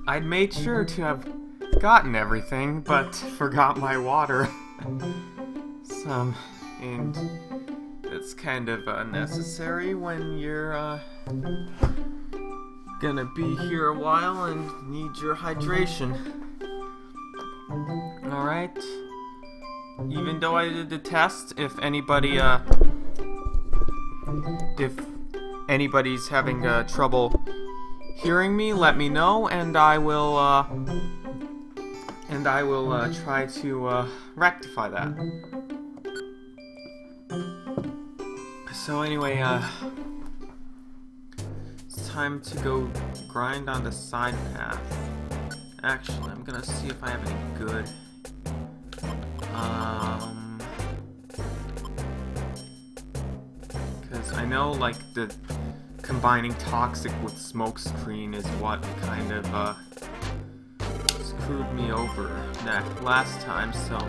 I'd made sure to have gotten everything, but forgot my water. And it's kind of necessary when you're gonna be here a while and need your hydration. Alright. Even though I did the test, if anybody's having trouble hearing me, let me know, and I will try to rectify that. So anyway, it's time to go grind on the side path. Actually, I'm gonna see if I have any good. Because I know, like, the combining toxic with smokescreen is what kind of screwed me over that last time, so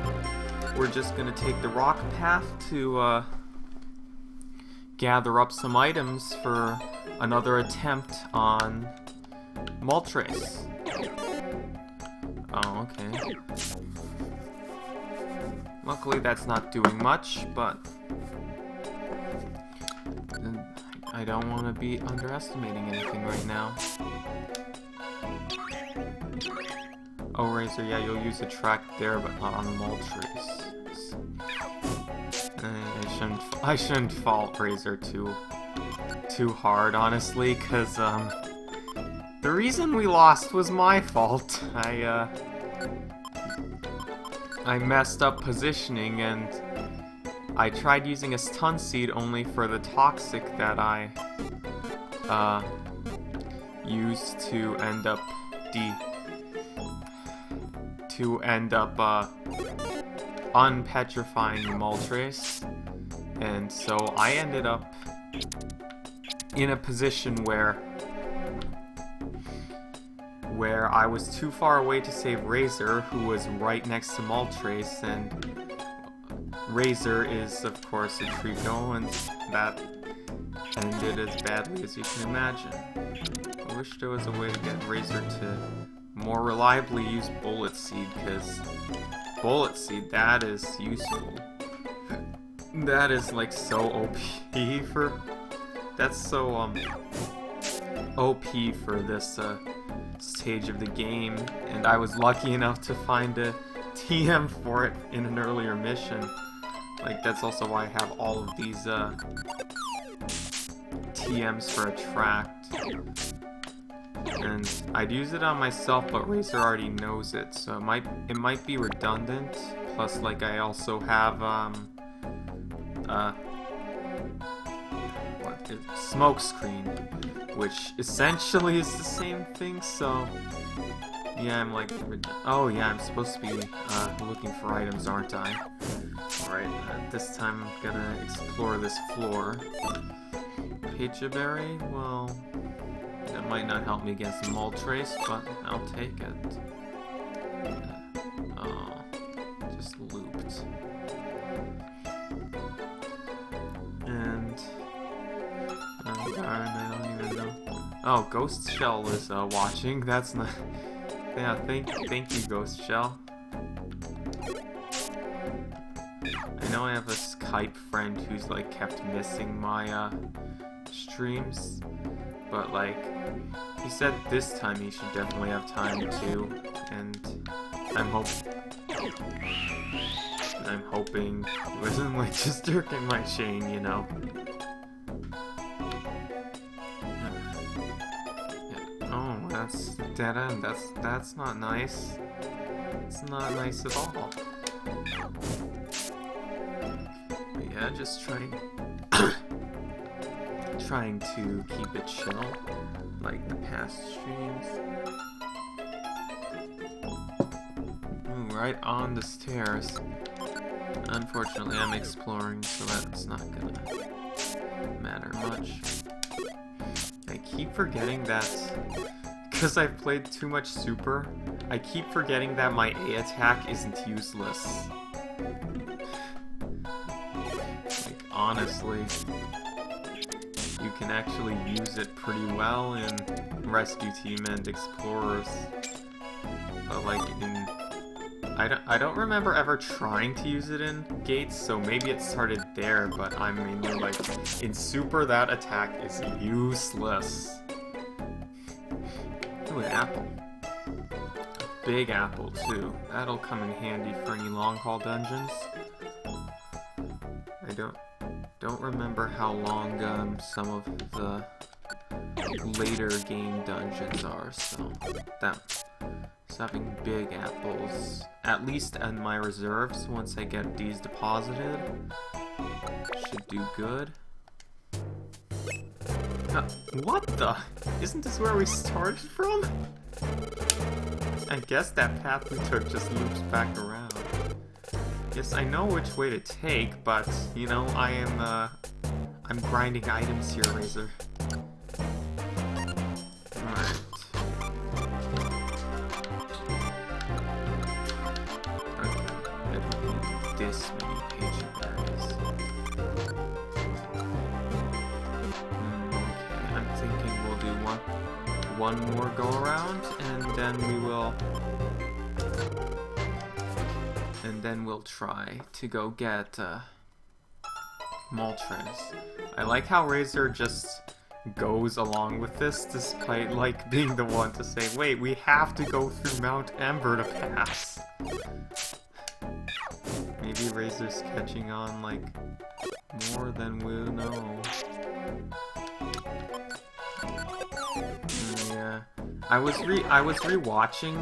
we're just gonna take the rock path to gather up some items for another attempt on Moltres. Oh, okay. Luckily that's not doing much, but I don't want to be underestimating anything right now. Oh, Razor, yeah, you'll use a track there, but not on Moltres. I shouldn't fault Razor too hard, honestly, because the reason we lost was my fault. I messed up positioning, and I tried using a stun seed only for the toxic that I used to end up unpetrifying Moltres, and so I ended up in a position where I was too far away to save Razor, who was right next to Moltres, and Razor is, of course, a Trico, and that ended as badly as you can imagine. I wish there was a way to get Razor to more reliably use Bullet Seed, because Bullet Seed, that is useful. That is, like, so OP for... That's so, OP for this, stage of the game, and I was lucky enough to find a TM for it in an earlier mission. Like, that's also why I have all of these, TMs for Attract. And I'd use it on myself, but Razor already knows it, so it might be redundant. Plus, like, I also have, Smokescreen, which essentially is the same thing, so yeah, I'm like, oh yeah, I'm supposed to be looking for items, aren't I? Alright, this time I'm gonna explore this floor. Pechaberry, well, that might not help me against Moltres, but I'll take it. Oh, just looped. And oh darn, I don't even know. Oh, Ghost Shell is watching. That's not. Yeah, thank you, Ghost Shell. I know I have a Skype friend who's like kept missing my streams, but like he said this time he should definitely have time too, and I'm hoping he wasn't like just jerking my chain, you know. Oh, that's dead end. That's not nice. It's not nice at all. But yeah, just trying to keep it chill, like the past streams. Ooh, right on the stairs. Unfortunately, I'm exploring, so that's not gonna matter much. keep forgetting that because I've played too much Super, I keep forgetting that my A attack isn't useless. Like, honestly, you can actually use it pretty well in Rescue Team and Explorers. But like in... I don't remember ever trying to use it in Gates, so maybe it started there, but I mean, like, in Super, that attack is useless. Ooh, an apple. A big apple, too. That'll come in handy for any long-haul dungeons. I don't remember how long some of the later game dungeons are, so having big apples, at least in my reserves, once I get these deposited, should do good. What the? Isn't this where we started from? I guess that path we took just loops back around. Yes, I know which way to take, but, you know, I'm grinding items here, Razor. Alright. This many patient areas. Okay, I'm thinking we'll do one more go around, and then we'll try to go get Moltres. I like how Razor just goes along with this, despite like being the one to say, "Wait, we have to go through Mount Ember to pass." Maybe Razor's catching on, like, more than we'll know. Yeah. I was rewatching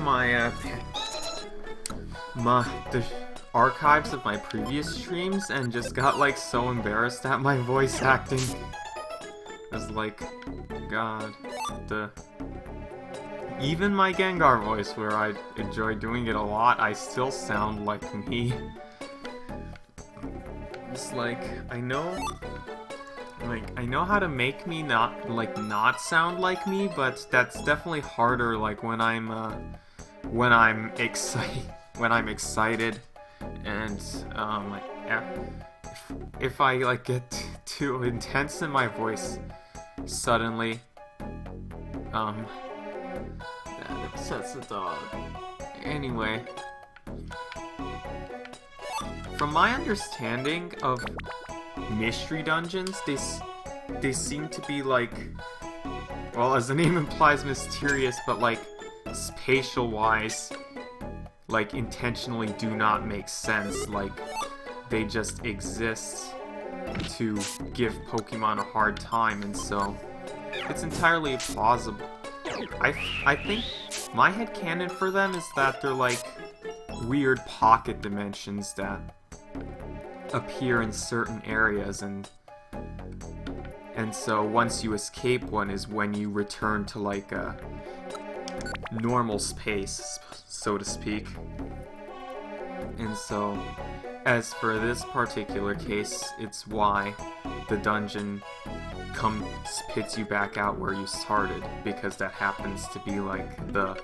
the archives of my previous streams and just got, like, so embarrassed at my voice acting. I was like, God, even my Gengar voice, where I enjoy doing it a lot, I still sound like me. It's like, I know how to make me not sound like me, but that's definitely harder, like, when I'm excited, and, if I, like, get too intense in my voice, suddenly, that upsets the dog. Anyway, from my understanding of mystery dungeons, they seem to be, like, well, as the name implies, mysterious, but, like, spatial-wise, like, intentionally do not make sense. Like, they just exist to give Pokemon a hard time, and so it's entirely plausible. I think my headcanon for them is that they're, like, weird pocket dimensions that appear in certain areas, and so once you escape one is when you return to, like, a normal space, so to speak. And so, as for this particular case, it's why the dungeon spits you back out where you started, because that happens to be, like, the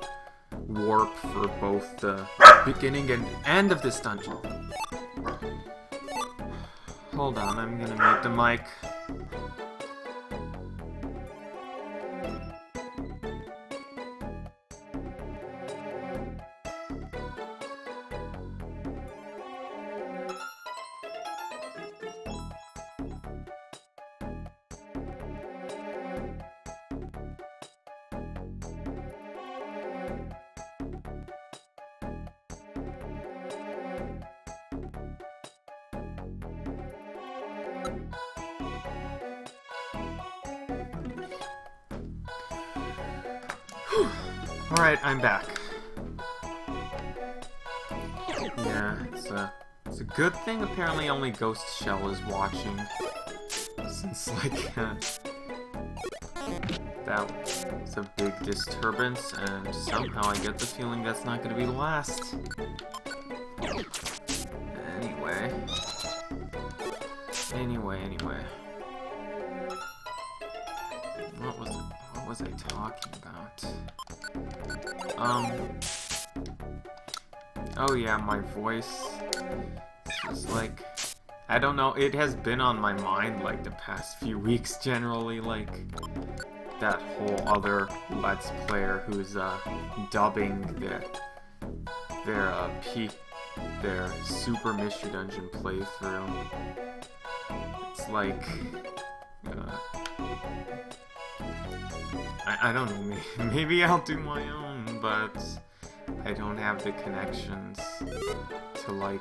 warp for both the beginning and end of this dungeon. Hold on, I'm gonna mute the mic. Alright, I'm back. Yeah, it's a good thing apparently only Ghost Shell is watching. Since, like, that was a big disturbance, and somehow I get the feeling that's not gonna be the last. Anyway. What What was I talking about? Oh yeah, my voice. It's just like, I don't know, it has been on my mind like the past few weeks generally, like that whole other Let's Player who's dubbing their Super Mystery Dungeon playthrough. It's like, I don't know, maybe I'll do my own, but I don't have the connections to like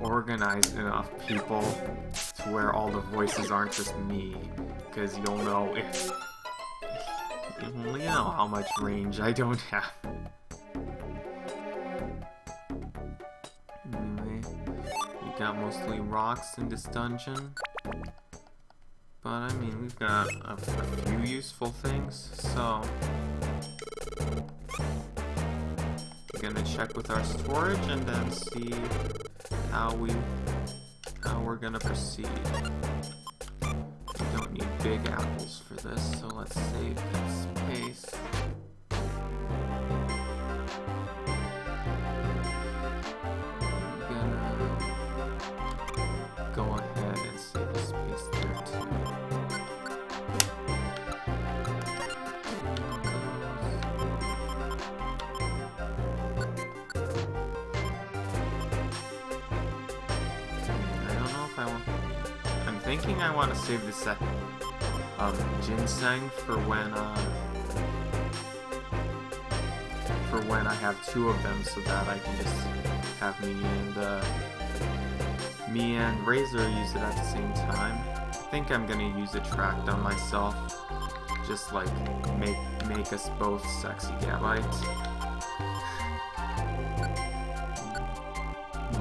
organize enough people to where all the voices aren't just me, because you'll know you know how much range I don't have. Anyway, we got mostly rocks in this dungeon, but I mean we've got a few useful things, so we're gonna check with our storage and then see how we're gonna proceed. We don't need big apples for this, so let's save space. I'm gonna go ahead and save the space there too. I'm thinking I want to save the set ginseng for when I have two of them, so that I can just have me and Razor use it at the same time. I think I'm gonna use a track on myself, just like make us both sexy gabites.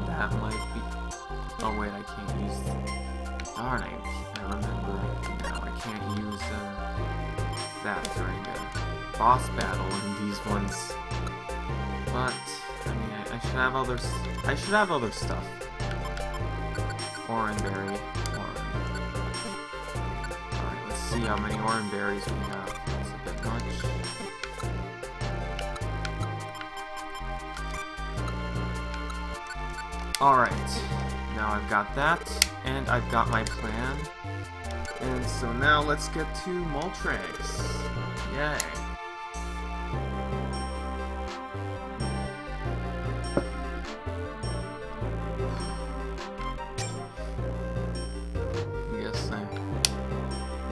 That might be. Oh wait, I can't use. Darn, I remember now. I can't use that during a boss battle in these ones. But I mean, I should have others. I should have other stuff. Oranberry. Alright, let's see how many oranberries we have. That's a bit much. Alright, now I've got that, and I've got my plan. And so now let's get to Moltres. Yay.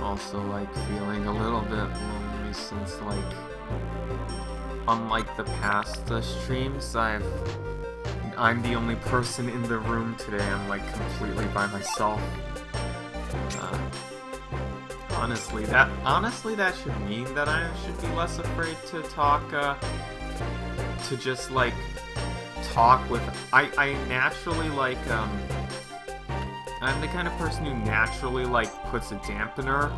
Also like feeling a little bit lonely since like unlike the past streams, I'm the only person in the room today. I'm like completely by myself. Honestly that should mean that I should be less afraid to talk to just like talk with I naturally like I'm the kind of person who naturally, like, puts a dampener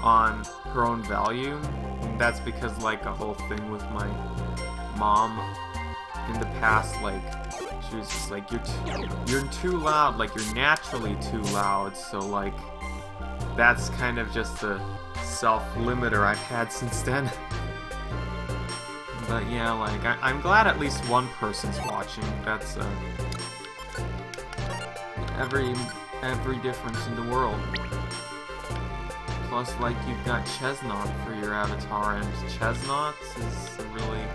on her own value. And that's because, like, a whole thing with my mom in the past, like, she was just like, you're too loud, like, you're naturally too loud. So, like, that's kind of just a self-limiter I've had since then. But, yeah, like, I'm glad at least one person's watching. That's, every difference in the world. Plus, like, you've got Chesnaught for your avatar, and Chesnaught is a really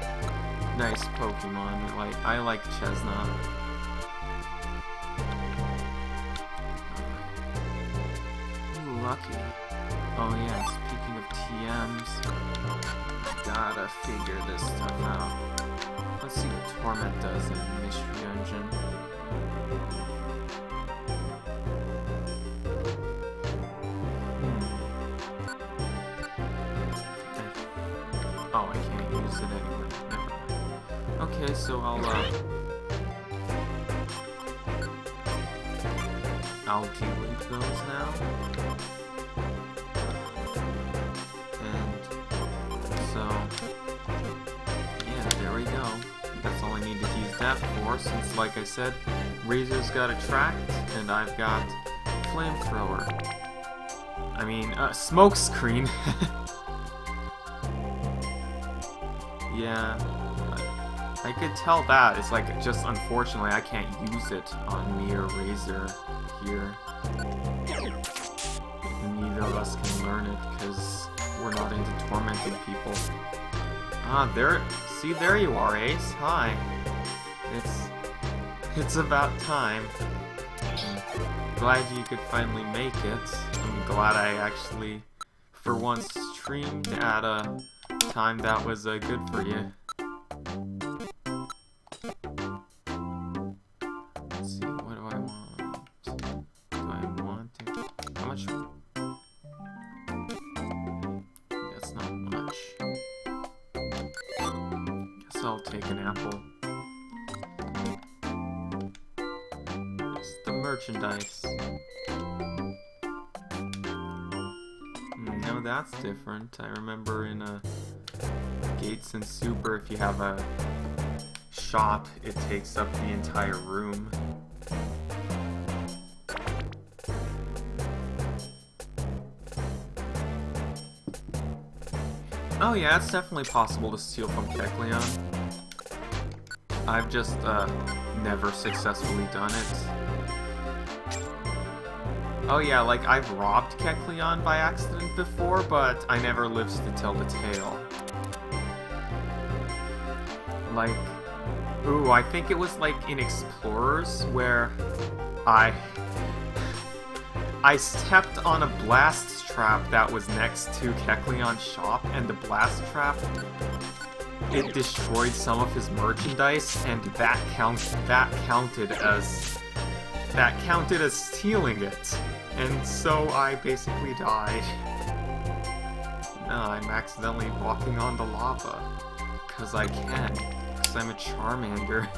nice Pokemon. Like, I like Chesnaught. Ooh, lucky. Oh yeah, speaking of TMs, gotta figure this stuff out. Let's see what Torment does in Mystery Dungeon. Oh, I can't use it anyway. Never mind. Okay, so I'll delink those now. And so, yeah, there we go. That's all I need to use that for, since, like I said, Razor's got Attract, and I've got Flamethrower. I mean, smoke screen. Yeah, I could tell that. It's like, just unfortunately, I can't use it on me or Razor here. Neither of us can learn it because we're not into tormenting people. Ah, there. See, there you are, Ace. Hi. It's about time. Glad you could finally make it. I'm glad I actually, for once, streamed at a time that was good for you. Let's see, what do I want? Do I want it? How much? That's not much. Guess I'll take an apple. It's the merchandise. No, that's different. I remember in Gates and Super, if you have a shop, it takes up the entire room. Oh yeah, it's definitely possible to steal from Kecleon. I've just never successfully done it. Oh yeah, like I've robbed Kecleon by accident before, but I never lived to tell the tale. Like, ooh, I think it was like in Explorers where I stepped on a blast trap that was next to Kecleon's shop, and the blast trap, it destroyed some of his merchandise, and that counted as stealing it. And so I basically died. Now I'm accidentally walking on the lava. Because I can. Because I'm a Charmander.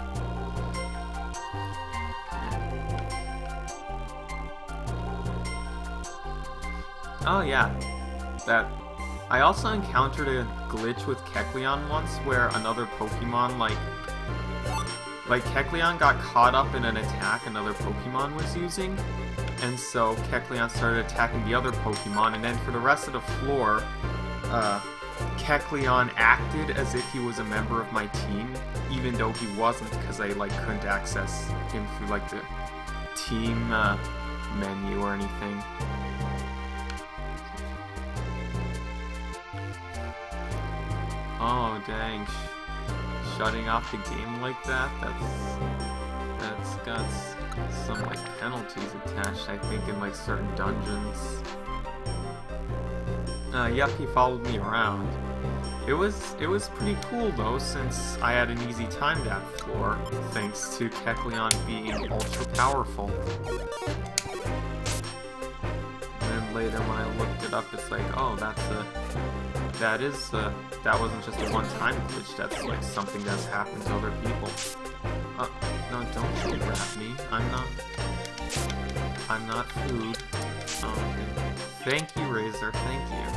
Oh yeah. I also encountered a glitch with Kecleon once where another Pokemon, like Kecleon got caught up in an attack another Pokemon was using, and so Kecleon started attacking the other Pokemon, and then for the rest of the floor, Kecleon acted as if he was a member of my team, even though he wasn't, because I couldn't access him through the team menu or anything. Oh dang! Shutting off the game like that? That's got some penalties attached, I think, in certain dungeons. Yep, he followed me around. It was pretty cool though, since I had an easy time that floor, thanks to Kecleon being ultra powerful. And then later when I looked it up, it's like, oh, that wasn't just a one-time glitch, that's something that's happened to other people. No, don't you grab me. I'm not food. Thank you, Razor, thank you.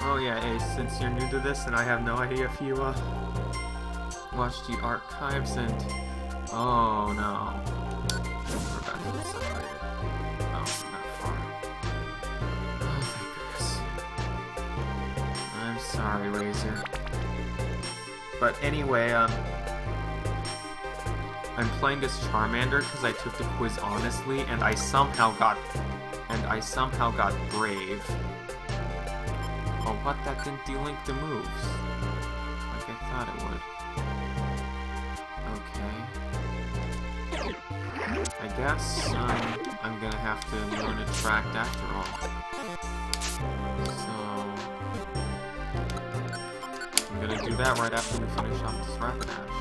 Oh yeah, Ace, since you're new to this and I have no idea if you watched the archives and... Oh no. We're about to get separated. Oh, not far. Oh, thank goodness. I'm sorry, Razor. But anyway, I'm playing this Charmander because I took the quiz honestly, and I somehow got brave. Oh, what? That didn't delink the moves. Like I thought it would. Okay. I guess I'm gonna have to learn Attract after all. So I'm gonna do that right after we finish off this Rapidash.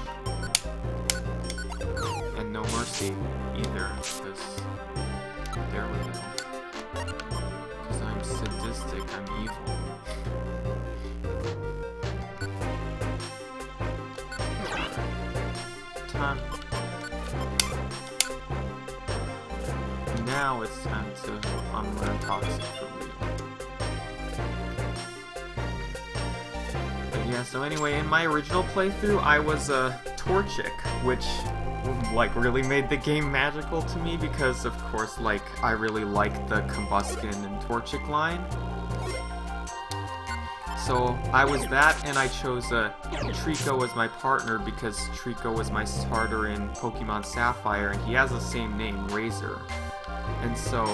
And no Mercy either, because there we go. Because I'm sadistic, I'm evil. Time. Now it's time to unlearn Toxic for real. But yes, So anyway, in my original playthrough, I was a Torchic, which like really made the game magical to me because of course like I really like the Combuskin and Torchic line. So I was that, and I chose Trico as my partner because Trico was my starter in Pokemon Sapphire, and he has the same name, Razor. And so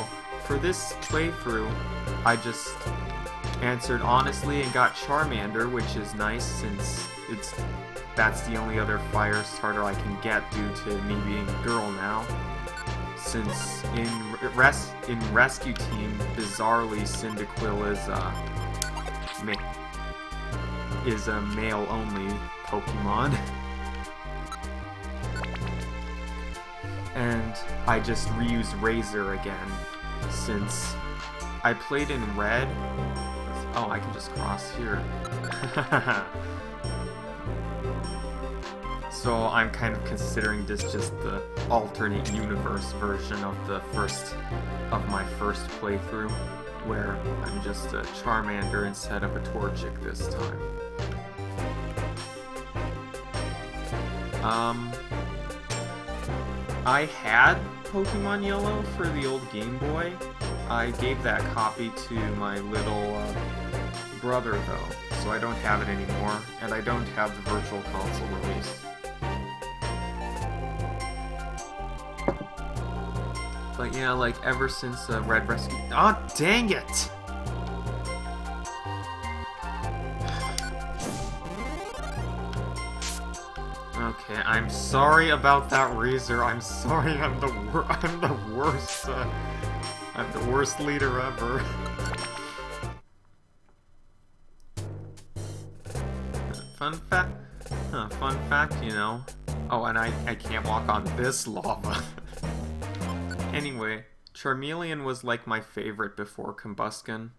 for this playthrough, I just answered honestly and got Charmander, which is nice since that's the only other fire starter I can get due to me being a girl now. Since in Rescue Team, bizarrely, Cyndaquil is a male-only Pokemon. And I just reused Razor again, since I played in Red. Oh, I can just cross here. So I'm kind of considering this just the alternate universe version of my first playthrough, where I'm just a Charmander instead of a Torchic this time. I had Pokemon Yellow for the old Game Boy. I gave that copy to my little brother though, so I don't have it anymore, and I don't have the Virtual Console release. But yeah, like ever since Red Rescue... Ah, dang it! Okay, I'm sorry about that, Razor. I'm sorry. I'm the worst. I'm the worst leader ever. Fun fact, you know. Oh, and I can't walk on this lava. Anyway, Charmeleon was like my favorite before Combuskin.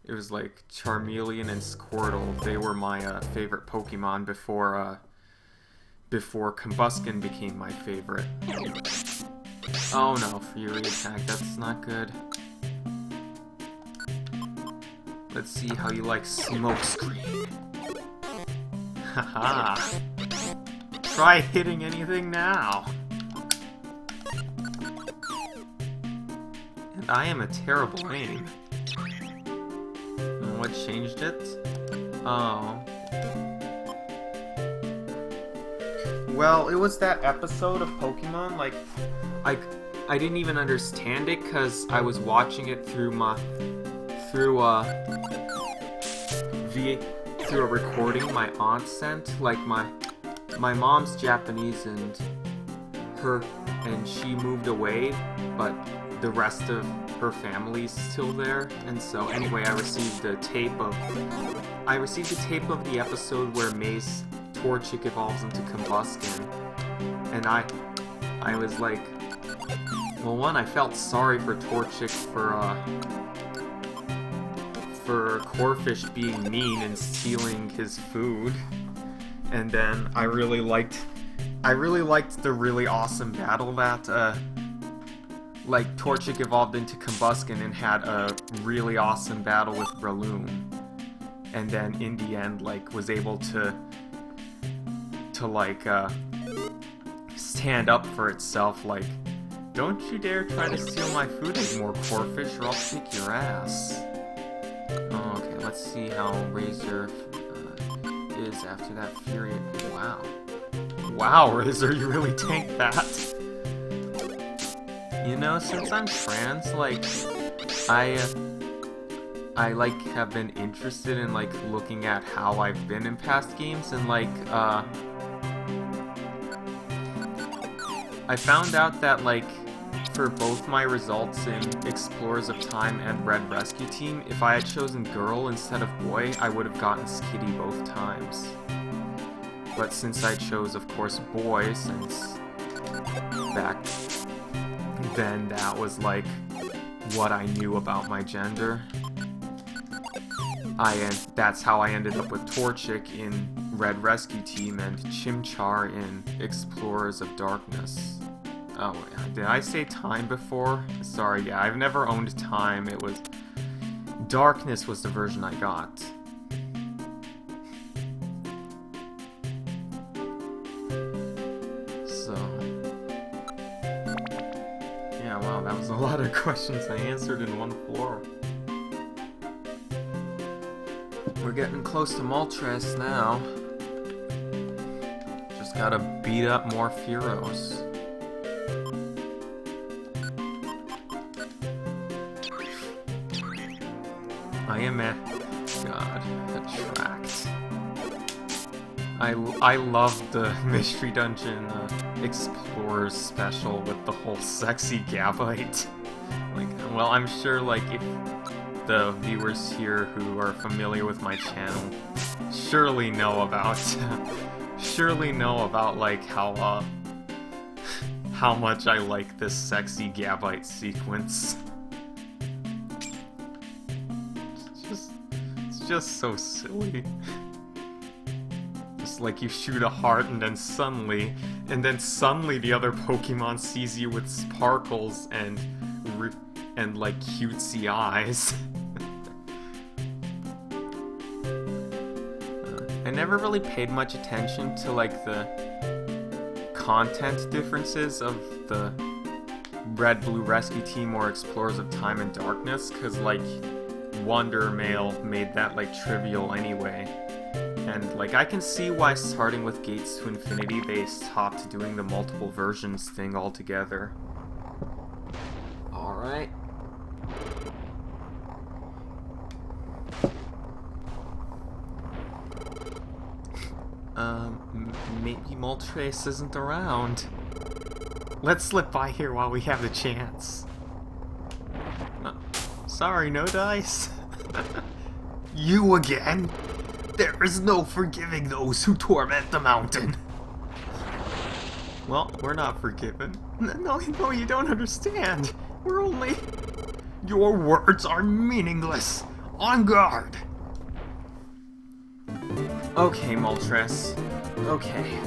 It was like Charmeleon and Squirtle. They were my favorite Pokemon before Combuskin became my favorite. Oh no, Fury Attack, that's not good. Let's see how you like Smokescreen. Haha! Try hitting anything now! And I am a terrible aim. What changed it? Oh. Well, it was that episode of Pokemon, like, I didn't even understand it because I was watching it through a recording my aunt sent. Like, my mom's Japanese and she moved away, but the rest of her family's still there, and so anyway, I received a tape of the episode where Mace Torchic evolves into Combuskin, and I was like, well, one, I felt sorry for Torchic for Corphish being mean and stealing his food, and then I really liked the really awesome battle that like, Torchic evolved into Combuskin and had a really awesome battle with Breloom. And then, in the end, like, was able to like, stand up for itself, like, don't you dare try to steal my food anymore, Corphish, or I'll kick your ass. Oh, okay, let's see how Razor is after that Fury. Wow. Wow, Razor, you really tanked that. You know, since I'm trans, like, I like, have been interested in, like, looking at how I've been in past games, and, like, I found out that, like, for both my results in Explorers of Time and Red Rescue Team, if I had chosen girl instead of boy, I would have gotten Skitty both times. But since I chose, of course, boy, since back then that was like what I knew about my gender. That's how I ended up with Torchic in Red Rescue Team and Chimchar in Explorers of Darkness. Oh, did I say Time before? Sorry, yeah, I've never owned Time. It was... Darkness was the version I got. that was a lot of questions I answered in one floor. We're getting close to Moltres now. Just gotta beat up more Furos. I am at... God, attract. I love the Mystery Dungeon Explorers special with the whole sexy Gabite. Like, well, I'm sure, like, if the viewers here who are familiar with my channel surely know about, like, how much I like this sexy Gabite sequence. It's just so silly. Like you shoot a heart and then suddenly the other Pokemon sees you with sparkles and like cutesy eyes. I never really paid much attention to like the content differences of the Red Blue Rescue Team or Explorers of Time and Darkness, cause like Wonder Mail made that like trivial anyway. And, like, I can see why starting with Gates to Infinity, they stopped doing the multiple versions thing altogether. Alright. Maybe Moltres isn't around. Let's slip by here while we have the chance. Sorry, no dice. You again? There is no forgiving those who torment the mountain. Well, we're not forgiven. No, you don't understand. We're only... Your words are meaningless. On guard. Okay, Moltres. Okay.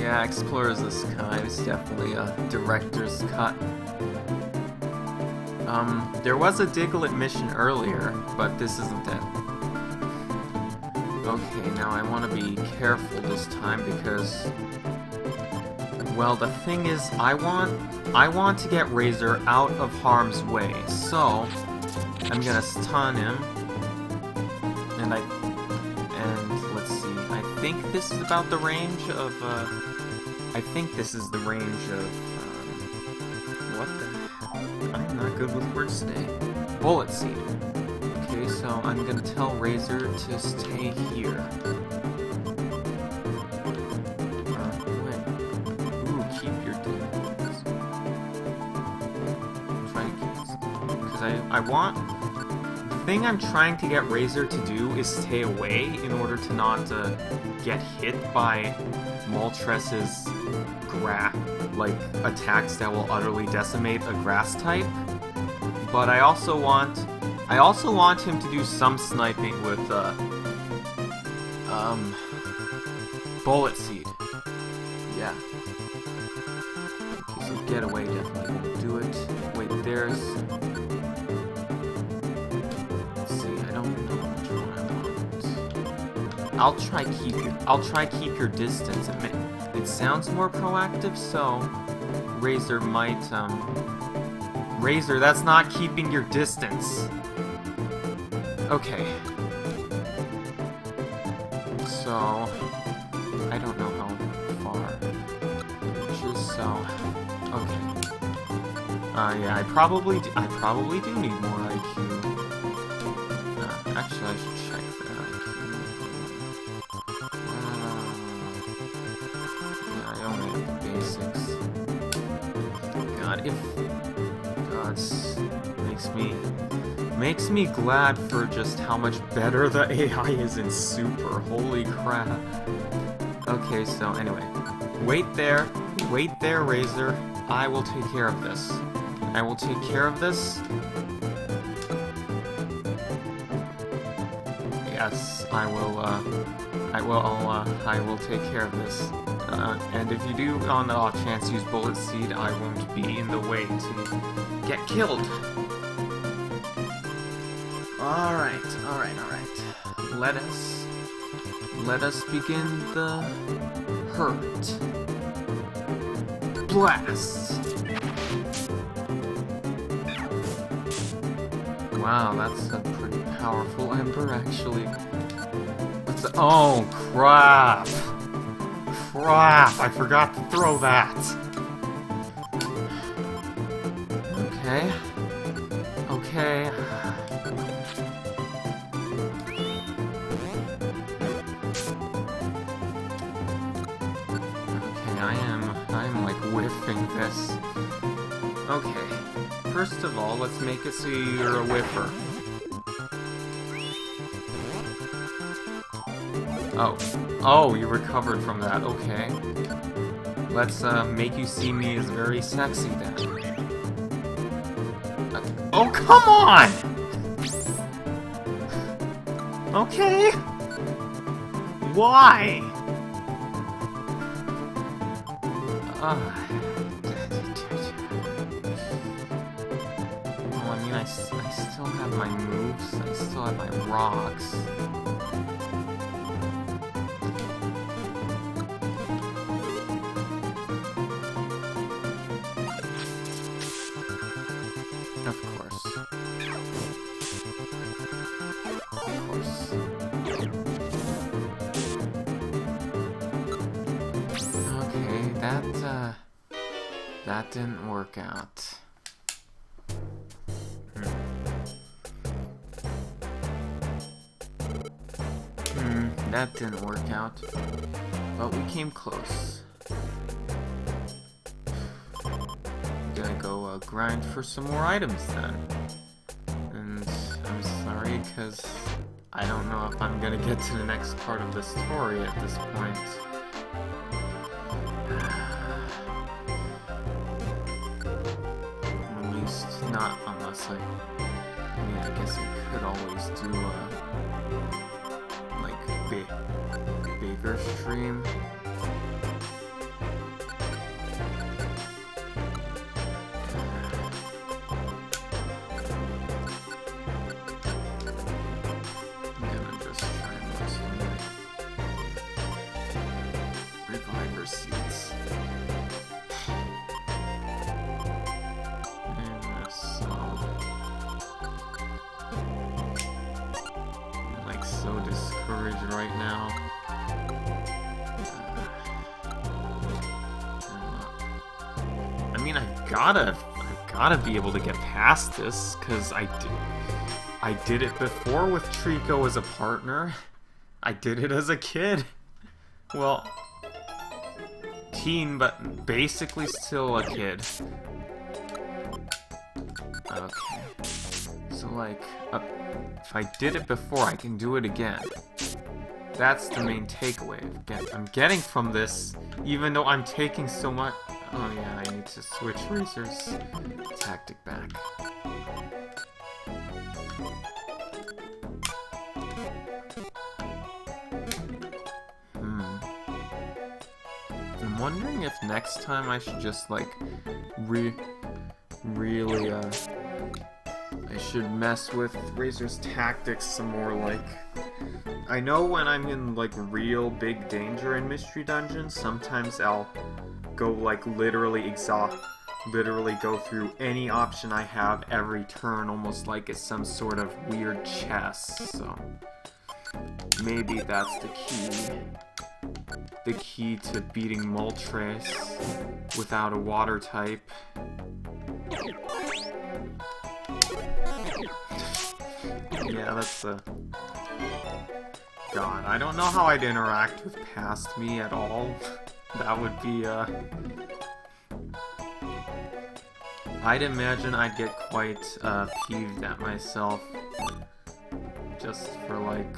Yeah, Explorers of the Sky is definitely a director's cut. There was a Diglett mission earlier, but this isn't it. Okay, now I want to be careful this time because... Well, the thing is, I want to get Razor out of harm's way, so... I'm gonna stun him. And let's see, I think this is about the range of, I think this is the range of, what the... I'm not good with words today. Bullet Seed. Okay, so I'm gonna tell Razor to stay here. Wait. Ooh, keep your distance. Try to keep this. Because I want... The thing I'm trying to get Razor to do is stay away in order to not get hit by Moltres' attacks that will utterly decimate a grass type. But I also want him to do some sniping with Bullet Seed. Yeah. Okay, so get away definitely won't do it. Wait, there's... Let's see, I don't know which one I want. I'll try keep your distance. It sounds more proactive, so Razor might, Razor, that's not keeping your distance. Okay. So, I don't know how far. Just so, okay. Yeah, I probably do need more IQ. Actually, I should check that IQ. Yeah, I only have the basics. God, makes me glad for just how much better the AI is in Super. Holy crap. Okay, so anyway. Wait there, Razor. I will take care of this. Yes, I will take care of this. And if you do on the off chance use Bullet Seed, I won't be in the way to get killed. Alright. Let us begin the hurt. Blast! Wow, that's a pretty powerful ember, actually. Oh, crap! Crap! I forgot to throw that! Okay. Okay. I'm like whiffing this. Okay. First of all, let's make it so you're a whiffer. Oh. Oh, you recovered from that. Okay. Let's make you see me as very sexy then. Oh, come on! Okay. Why? Well, I mean, I still have my moves. I still have my rocks. Of course. Of course. Okay, that didn't work out. That didn't work out. But we came close. Gonna go grind for some more items then. And I'm sorry, because I don't know if I'm gonna get to the next part of the story at this point. At least not unless I mean, I guess I could always do like bigger stream. So discouraged right now. I mean, I gotta be able to get past this, cause I did it before with Trico as a partner. I did it as a kid. Well, teen, but basically still a kid. Okay. So like, if I did it before, I can do it again. That's the main takeaway I'm getting from this, even though I'm taking so much. Oh yeah, I need to switch Razor's tactic back. I'm wondering if next time I should just like really I should mess with Razor's tactics some more. Like, I know when I'm in like real big danger in mystery dungeons, sometimes I'll go like literally go through any option I have every turn, almost like it's some sort of weird chess. So maybe that's the key to beating Moltres without a water type. Yeah, that's the... God, I don't know how I'd interact with past me at all. That would be, I'd imagine I'd get quite, peeved at myself. Just for, like...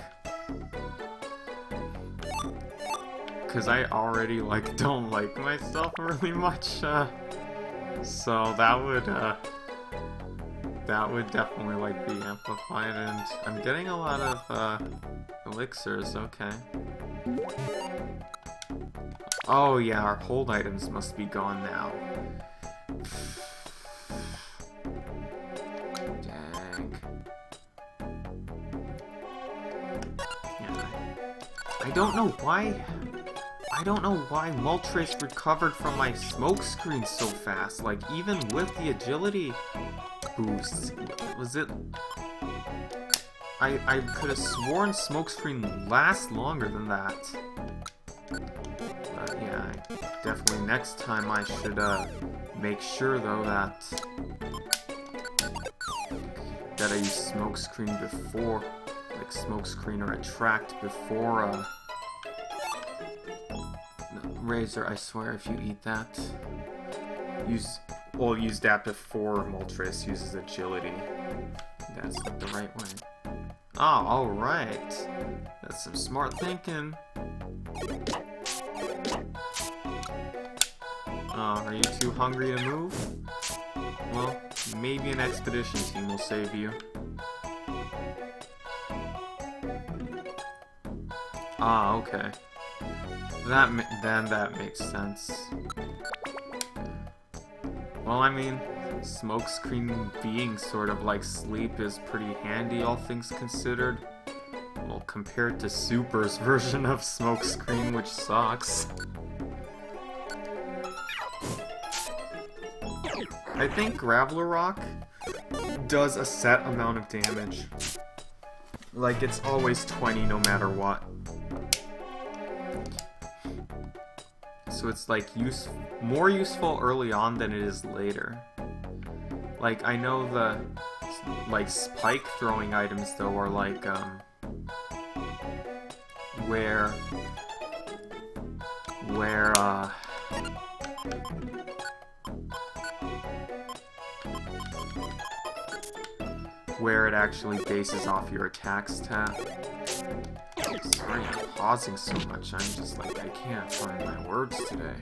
Because I already, like, don't like myself really much, so that would definitely, like, be amplified, and I'm getting a lot of, elixirs, okay. Oh yeah, our hold items must be gone now. Dang. Yeah. I don't know why... I don't know why Moltres recovered from my smoke screen so fast. Like, even with the agility boosts, was it... I could have sworn smoke screen lasts longer than that. But yeah, definitely next time I should make sure though that I use smoke screen before, like smoke screen or attract before Razor. I swear if you eat that, use that before Moltres uses agility. That's not the right way. Oh, alright. That's some smart thinking. Are you too hungry to move? Well, maybe an expedition team will save you. Ah, okay. Then that makes sense. Well, I mean, smokescreen being sort of like sleep is pretty handy, all things considered. Well, compared to Super's version of smokescreen, which sucks. I think Graveler Rock does a set amount of damage. Like, it's always 20 no matter what. So it's like more useful early on than it is later. Like, I know the like spike throwing items though are like where it actually bases off your attack stat. Sorry, I'm pausing so much. I'm just like, I can't find my words today.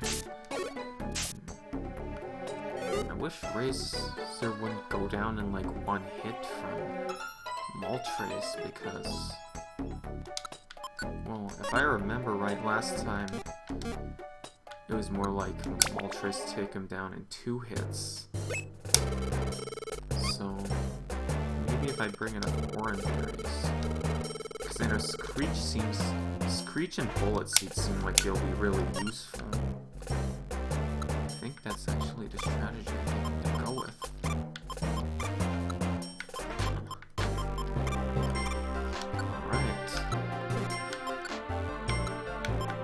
I wish Razor wouldn't go down in like one hit from Moltres because, well, if I remember right, last time it was more like Moltres take him down in 2 hits. So maybe if I bring it up more in berries. Because I know Screech and Bullet Seed seem like they'll be really useful. I think that's actually the strategy I think to go with. Alright.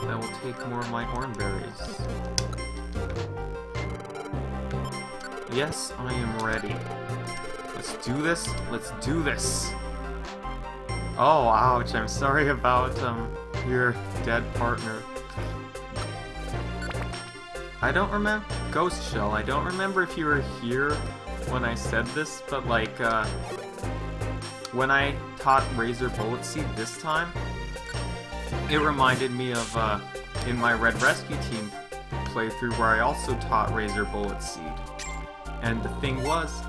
I will take more of my Oranberries. Yes, I am ready. Let's do this. Let's do this. Oh, ouch. I'm sorry about your dead partner. I don't remember... Ghost Shell, I don't remember if you were here when I said this, but like, when I taught Razor Bullet Seed this time, it reminded me of, in my Red Rescue Team playthrough where I also taught Razor Bullet Seed. And the thing was,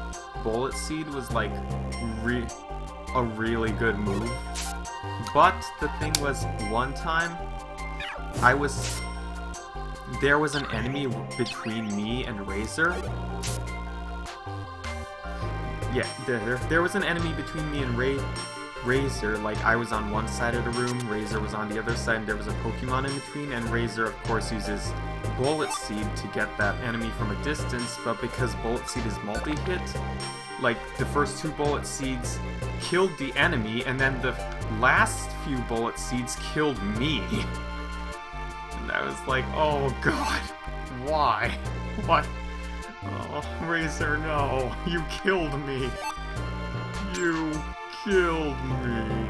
Bullet Seed was like a really good move. But the thing was, one time, there was an enemy between me and Razor. Yeah, there was an enemy between me and Razor. Like, I was on one side of the room, Razor was on the other side, and there was a Pokemon in between, and Razor, of course, uses Bullet Seed to get that enemy from a distance, but because Bullet Seed is multi-hit, like, the first 2 Bullet Seeds killed the enemy, and then the last few Bullet Seeds killed me. And I was like, oh god, why? What? Oh, Razor, no, you killed me. You killed me.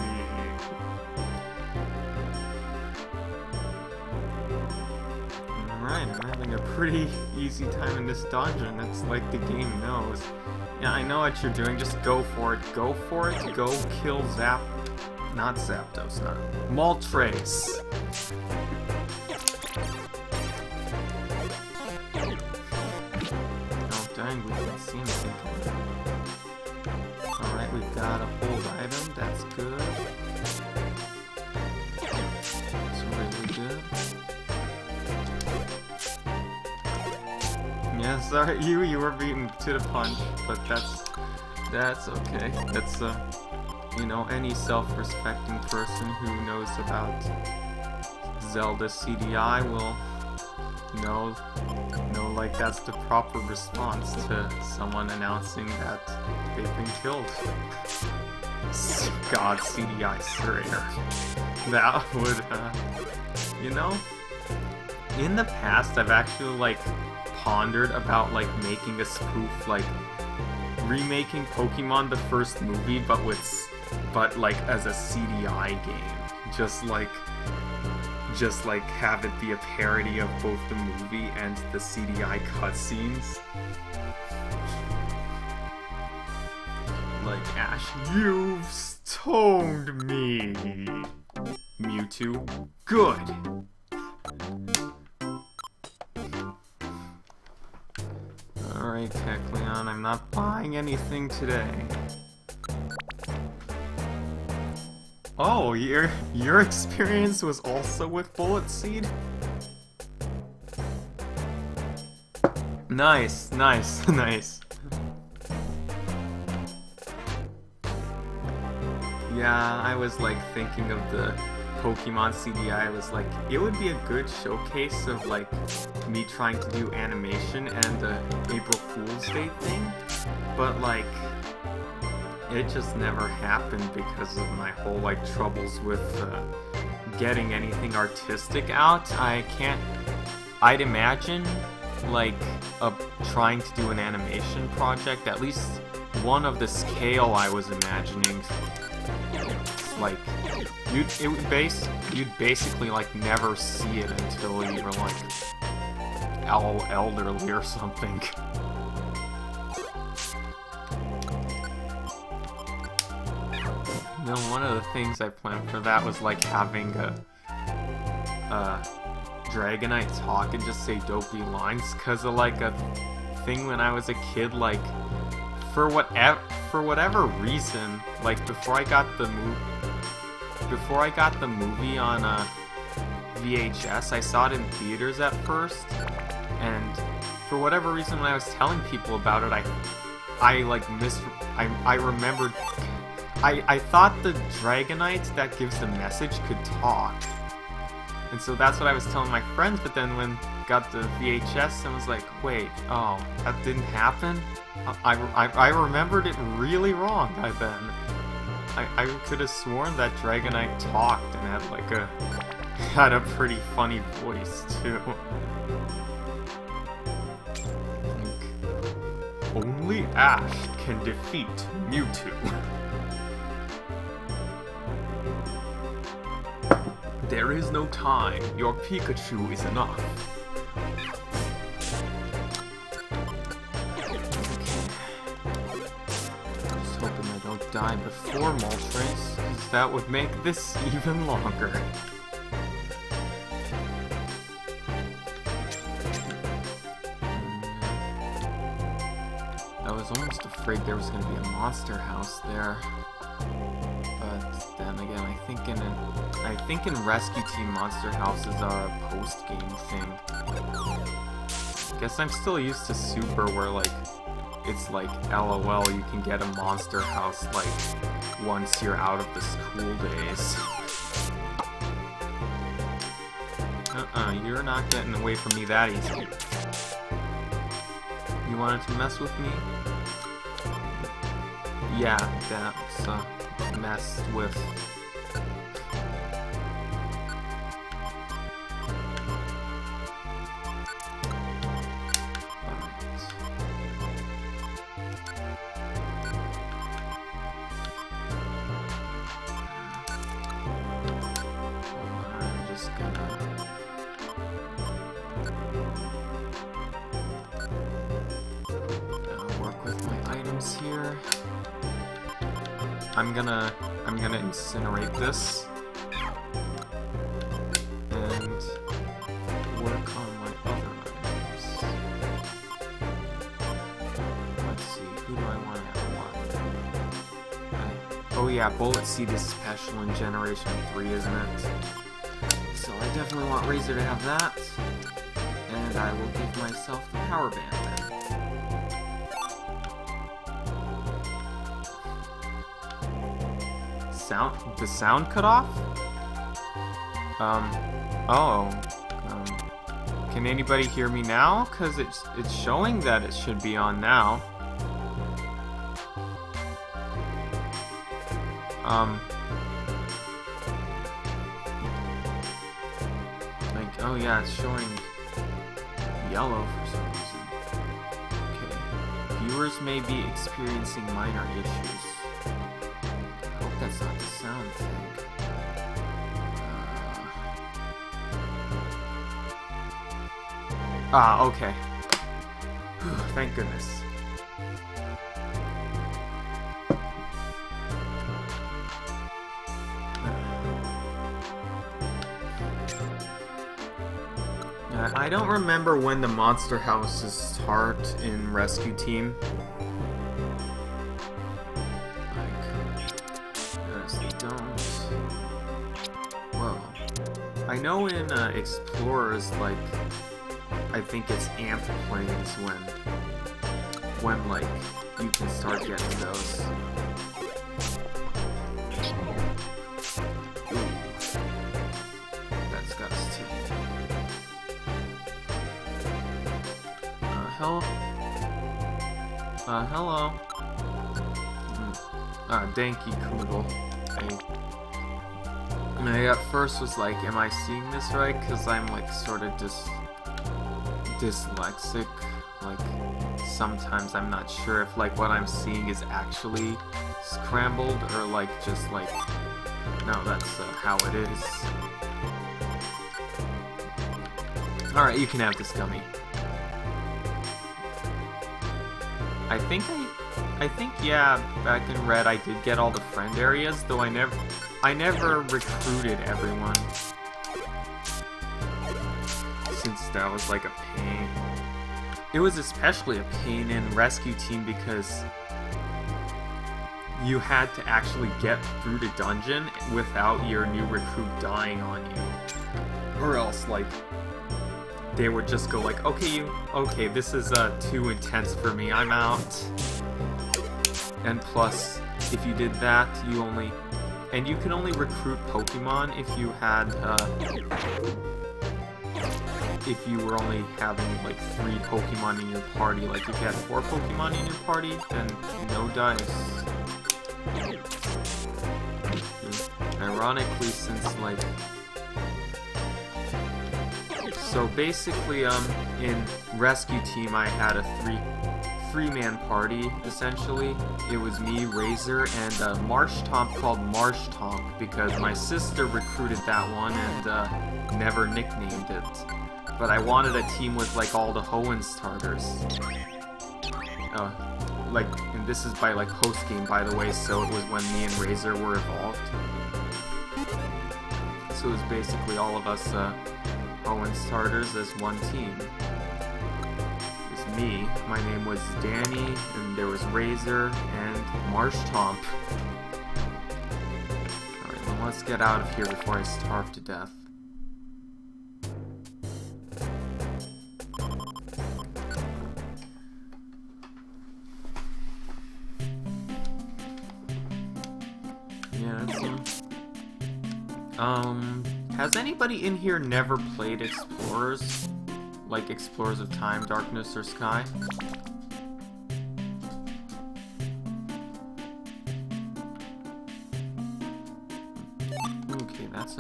Alright, I'm having a pretty easy time in this dungeon. It's like the game knows. Yeah, I know what you're doing. Just go for it. Go for it. Go kill not Zapdos, not Moltres. Oh, dang, we can't see anything. Alright, we've got a hold item. That's good. That's really good. Yeah, sorry, you were beaten to the punch, but that's okay. That's you know, any self-respecting person who knows about Zelda CDI will know, like, that's the proper response to someone announcing that they've been killed. God, CDI Surveyor. That would, you know? In the past, I've actually, like, pondered about, like, making a spoof, like, remaking Pokemon the first movie, but like, as a CDI game. Just like, have it be a parody of both the movie and the CDI cutscenes. Like, Ash, you've stoned me! Mewtwo, good! Alright, Kecleon, I'm not buying anything today. Oh, your experience was also with Bullet Seed? Nice, nice, nice. Yeah, I was like thinking of the Pokemon CDI. I was like, it would be a good showcase of like me trying to do animation and the April Fool's Day thing, but like it just never happened because of my whole like troubles with getting anything artistic out. I'd imagine like trying to do an animation project, at least one of the scale I was imagining. Like, you'd basically like never see it until you were like elderly or something. No, one of the things I planned for that was like having a Dragonite talk and just say dopey lines, cause of like a thing when I was a kid, like for whatever reason, like before I got the movie on VHS, I saw it in theaters at first, and for whatever reason when I was telling people about it, I remembered. I thought the Dragonite that gives the message could talk. And so that's what I was telling my friends, but then when got the VHS, I was like, wait, oh, that didn't happen? I remembered it really wrong by then. I could have sworn that Dragonite talked and had a pretty funny voice, too. Only Ash can defeat Mewtwo. There is no time. Your Pikachu is enough. Just hoping I don't die before Moltres, because that would make this even longer. I was almost afraid there was going to be a monster house there. But then again, I think in Rescue Team monster houses are a post-game thing. Guess I'm still used to Super, where like it's like LOL, you can get a monster house like once you're out of the school days. You're not getting away from me that easy. You wanted to mess with me? Yeah, that's messed with. I'm just gonna work with my items here. I'm gonna incinerate this and work on my other items. Let's see, who do I want at what? Oh yeah, Bullet Seed is special in Generation 3, isn't it? So I definitely want Razor to have that, and I will give myself the Power Band then. The sound cut off? Oh, can anybody hear me now? Cause it's showing that it should be on now. Like, oh yeah, it's showing yellow for some reason. Okay, viewers may be experiencing minor issues. I hope that's not the sound thing. Okay. Thank goodness. I don't remember when the monster houses start in Rescue Team. Yes, they don't. Whoa. I know in Explorers, like, I think it's amp planes when like you can start getting those. Ooh. That's got us too. Hello. Danky Kugel. I at first was like, am I seeing this right? Because I'm like sort of dyslexic. Like, sometimes I'm not sure if like what I'm seeing is actually scrambled or like just like, no, that's how it is. Alright, you can have this gummy. I think yeah, back in Red I did get all the friend areas, though I never recruited everyone. Since that was like a pain. It was especially a pain in Rescue Team because you had to actually get through the dungeon without your new recruit dying on you. Or else like they would just go like, okay, this is too intense for me, I'm out. And plus, if you did that, you could only recruit Pokemon if you had, if you were only having like 3 Pokemon in your party. Like if you had 4 Pokemon in your party, then no dice. Ironically, since like, so basically, in Rescue Team, I had a three-man party, essentially. It was me, Razor, and a Marshtomp called Marshtomp, because my sister recruited that one and never nicknamed it. But I wanted a team with, like, all the Hoenn starters. Like, and this is by, like, post-game, by the way, so it was when me and Razor were evolved. So it was basically all of us, Hoenn starters as one team. It was me, my name was Danny, and there was Razor and Marshtomp. Alright, then let's get out of here before I starve to death. Yeah, that's has anybody in here never played Explorers? Like Explorers of Time, Darkness, or Sky? Okay, that's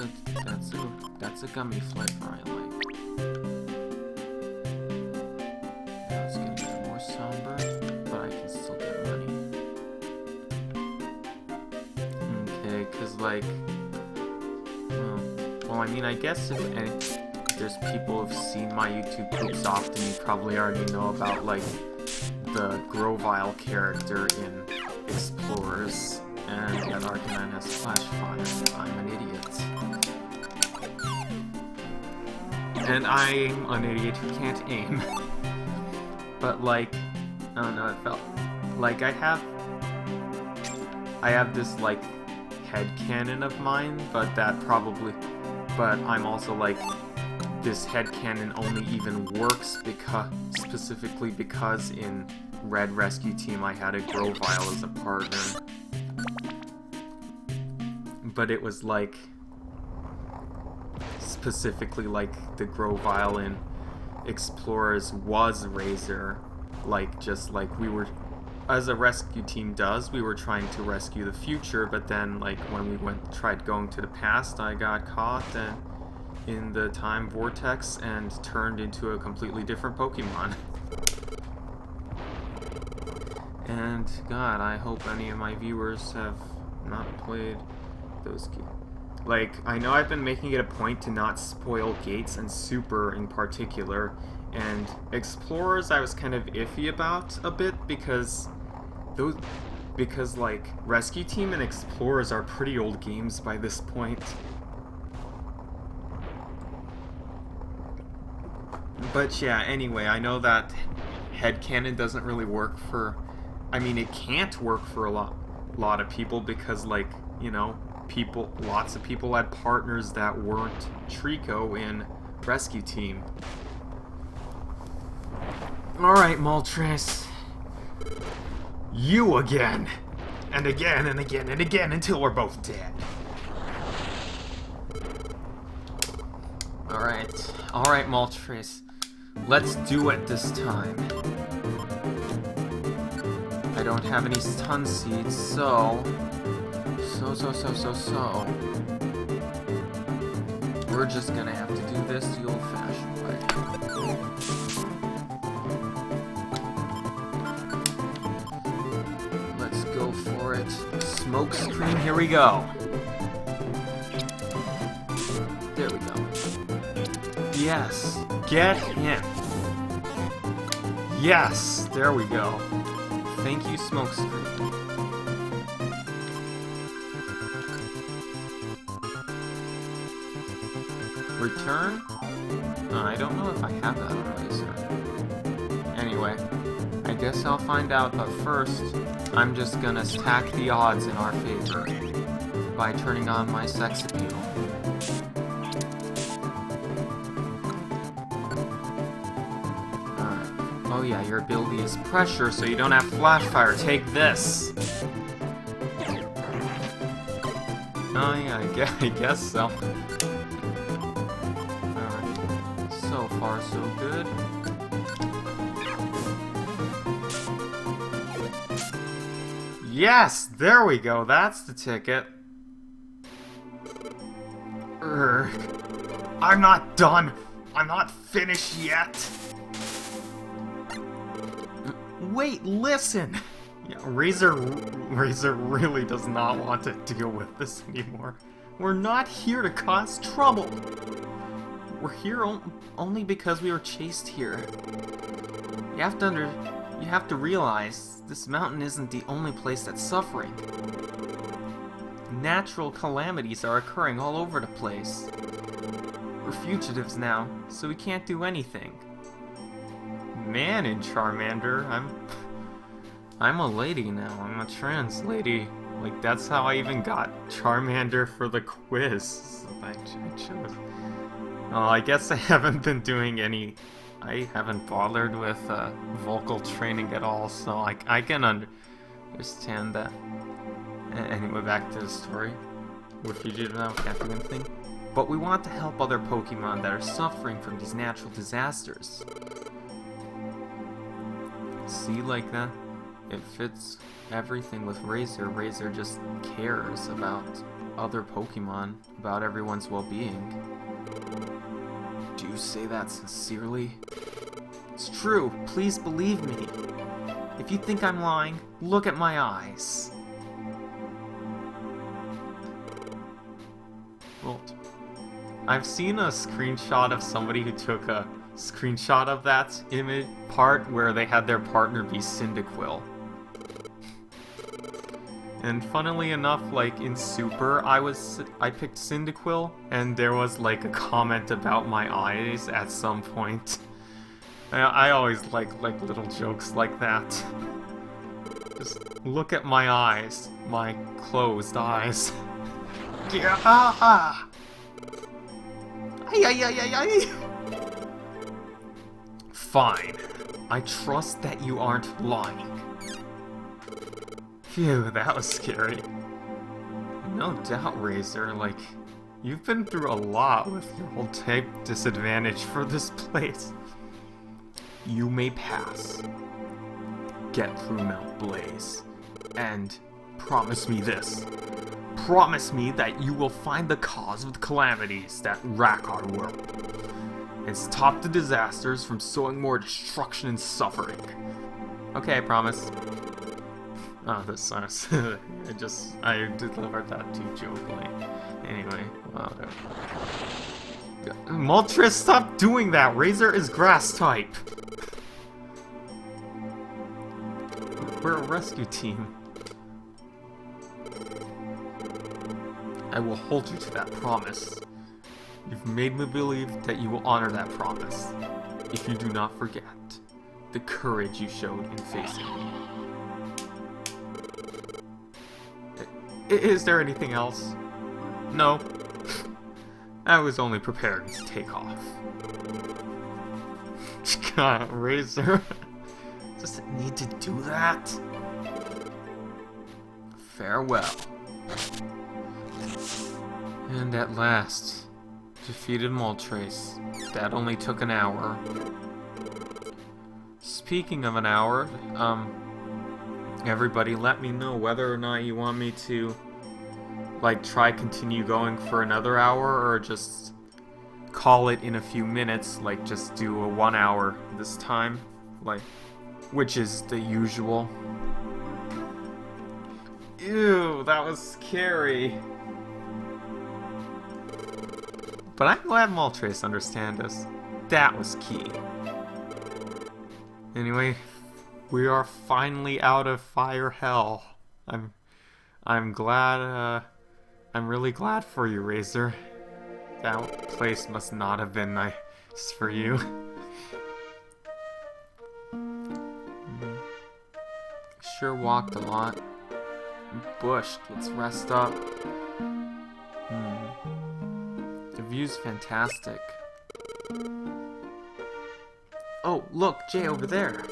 a gummy flavor I like. Now it's gonna get more somber, but I can still get money. Okay, cause like, well, I mean, I guess if there's people who've seen my YouTube clips often, you probably already know about, like, the Grovyle character in Explorers, and that Arcanine has Flash Fire. I'm an idiot. And I'm an idiot who can't aim. But, like, I don't know, it felt like I have this, like, headcanon of mine, but I'm also like, this headcanon only even works specifically because in Red Rescue Team I had a Grovyle as a partner. But it was like, specifically like the Grovyle in Explorers was Razor, like just like we were, as a rescue team does, we were trying to rescue the future, but then like when we tried going to the past, I got caught in the time vortex and turned into a completely different Pokemon. And God, I hope any of my viewers have not played those games. Like, I know I've been making it a point to not spoil Gates and Super in particular, and Explorers I was kind of iffy about a bit because like Rescue Team and Explorers are pretty old games by this point. But yeah, anyway, I know that headcanon doesn't really work for, I mean, it can't work for a lot of people because, like, you know, lots of people had partners that weren't Trico in Rescue Team. Alright, Moltres. You again! And again, and again, and again, until we're both dead. Alright, Moltres. Let's do it this time. I don't have any stun seeds, so... We're just gonna have to do this the old-fashioned way. Let's go for it. Smoke screen, here we go. There we go. Yes, get him. Yes, there we go. Thank you, smoke screen. Return? I don't know if I have that on Razor. Anyway, I guess I'll find out, but first, I'm just gonna stack the odds in our favor by turning on my sex appeal. Oh yeah, your ability is pressure, so you don't have flash fire. Take this! Oh yeah, I guess so. So far, so good. Yes! There we go, that's the ticket. I'm not done! I'm not finished yet! Wait, listen! Yeah, Razor really does not want to deal with this anymore. We're not here to cause trouble! We're here only because we were chased here. You have to realize this mountain isn't the only place that's suffering. Natural calamities are occurring all over the place. We're fugitives now, so we can't do anything. Man in Charmander, I'm a lady now. I'm a trans lady. Like, that's how I even got Charmander for the quiz. I chose. Well, I guess I haven't been doing any... I haven't bothered with vocal training at all, so I can understand that. Anyway, back to the story. We're fugitives now, can't do anything. But we want to help other Pokemon that are suffering from these natural disasters. See, like that? It fits everything with Razor. Razor just cares about other Pokemon, about everyone's well-being. Do you say that sincerely? It's true. Please believe me. If you think I'm lying, look at my eyes. Well, I've seen a screenshot of somebody who took a screenshot of that image part where they had their partner be Cyndaquil. And funnily enough, like in Super, I picked Cyndaquil, and there was like a comment about my eyes at some point. I always like little jokes like that. Just look at my eyes, my closed eyes. Yeah. Fine. I trust that you aren't lying. Phew, that was scary. No doubt, Razor, like, You've been through a lot with your whole type disadvantage for this place. You may pass. Get through Mount Blaze. And promise me this. Promise me that you will find the cause of the calamities that rack our world. And stop the disasters from sowing more destruction and suffering. Okay, I promise. Oh, this sucks. I delivered that too jokingly. Anyway, well, Moltres, stop doing that! Razor is grass type! We're a rescue team. I will hold you to that promise. You've made me believe that you will honor that promise. If you do not forget the courage you showed in facing me. Is there anything else? No. I was only preparing to take off. God, Razor. Does it need to do that? Farewell. And at last, defeated Moltres. That only took an hour. Speaking of an hour, everybody let me know whether or not you want me to, like, continue going for another hour, or just call it in a few minutes, like, just do a 1 hour this time, like, which is the usual. Ew, that was scary. But I'm glad Moltres understands us. That was key. Anyway, we are finally out of fire hell. I'm glad, I'm really glad for you, Razor. That place must not have been nice for you. Sure walked a lot. Bushed, let's rest up. The view's fantastic. Oh, look, Jay, over there.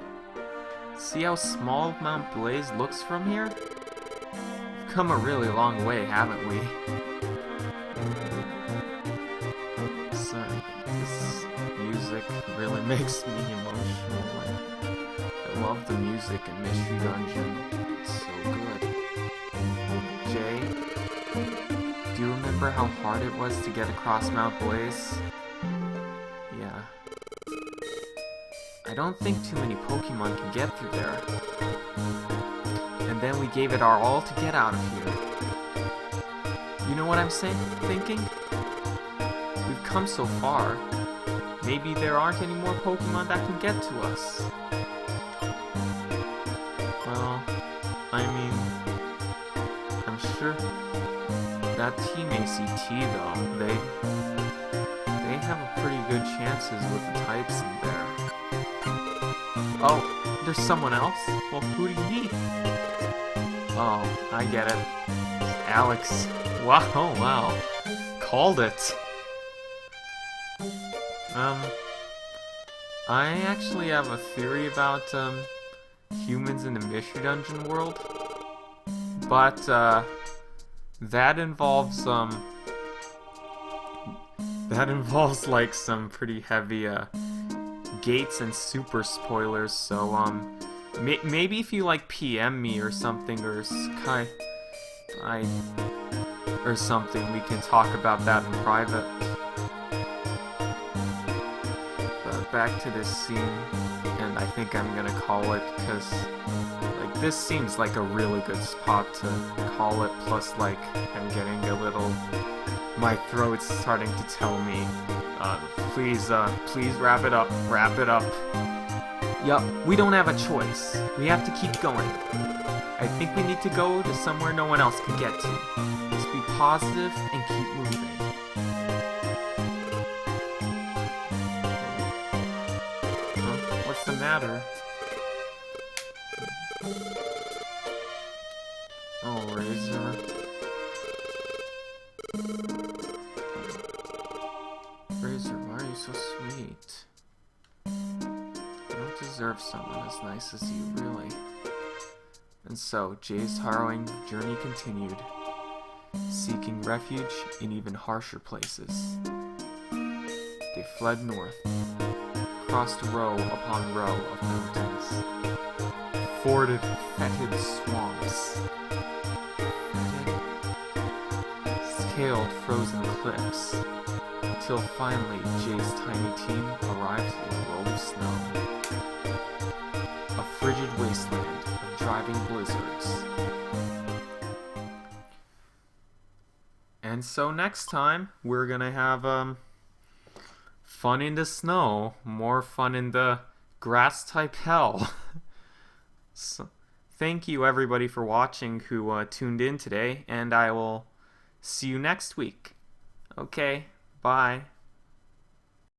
See how small Mount Blaze looks from here? We've come a really long way, haven't we? Sorry, this music really makes me emotional. I love the music in Mystery Dungeon. It's so good. Jay, do you remember how hard it was to get across Mount Blaze? Yeah. I don't think too many Pokemon can get through there. And then we gave it our all to get out of here. You know what I'm thinking? We've come so far. Maybe there aren't any more Pokemon that can get to us. Well, I mean, I'm sure that Team ACT though, they have a pretty good chances with the types in there. Oh, there's someone else? Well, who do you mean? Oh, I get it. Alex. Wow, wow. Called it. I actually have a theory about, humans in the Mystery Dungeon world. But, that involves, like, some pretty heavy, gates and super spoilers, so, maybe if you, like, PM me or something, or or something, we can talk about that in private. But back to this scene, and I think I'm gonna call it, because, like, this seems like a really good spot to call it, plus, like, I'm getting a little... My throat's starting to tell me, please wrap it up, Yup, we don't have a choice. We have to keep going. I think we need to go to somewhere no one else can get to. Just be positive and keep moving. What's the matter? Oh, Razor. Razor, why are you so sweet? You don't deserve someone as nice as you, really. And so, Jay's harrowing journey continued. seeking refuge in even harsher places. They fled north, crossed row upon row of mountains, forded fetid swamps, scaled frozen cliffs, until finally Jay's tiny team arrived in a world of snow. A frigid wasteland of driving blizzards. And so next time, we're gonna have fun in the snow, more fun in the grass-type hell. So, thank you everybody for watching who tuned in today, and I will see you next week. Okay, bye.